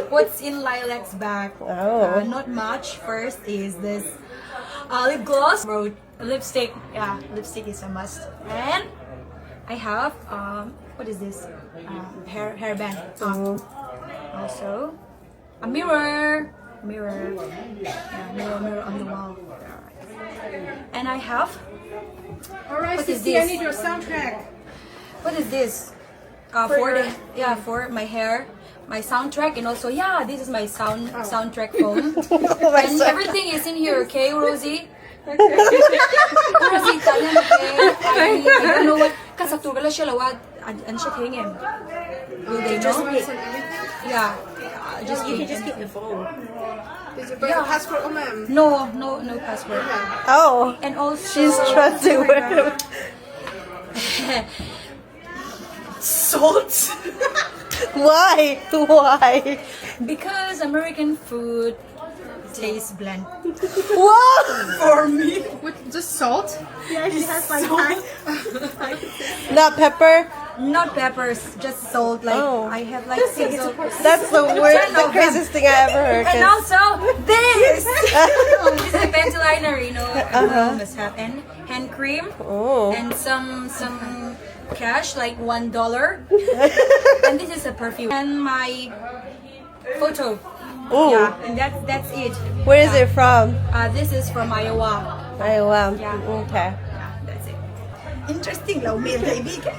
What's in Lilac's bag? Oh. Not much. First is this lip gloss, lipstick. Yeah, lipstick is a must. And I have what is this? Hairband. Also a mirror. Yeah, mirror on the wall. And I have. Alright, What is Sissy, I this? need your soundtrack. What is this? For my hair, my soundtrack, and also this is my soundtrack phone. And everything is in here, okay, Rosie? Rosie, Italian, okay? I don't know what. Kasakto ka lang siya lawag. Ano siya tingin? Will they know? Yeah. Just You can just keep the phone. Did you bring a passport, ma'am? No password. Oh. And also She's trusting with salt. Why? Why? Because American food tastes bland. What? For me. With just salt? Yeah, she has like Not pepper? Not peppers, just salt. Like I have like six salt. That's the worst, the craziest thing I ever heard. And also this. This is a pencil liner, must have, and hand cream, and some cash, like $1. And this is a perfume. And my photo. Ooh. Yeah, and that's it. Where is it from? This is from Iowa. Iowa. Yeah. Okay. Yeah, that's it. Interesting, low meal, kaibigan.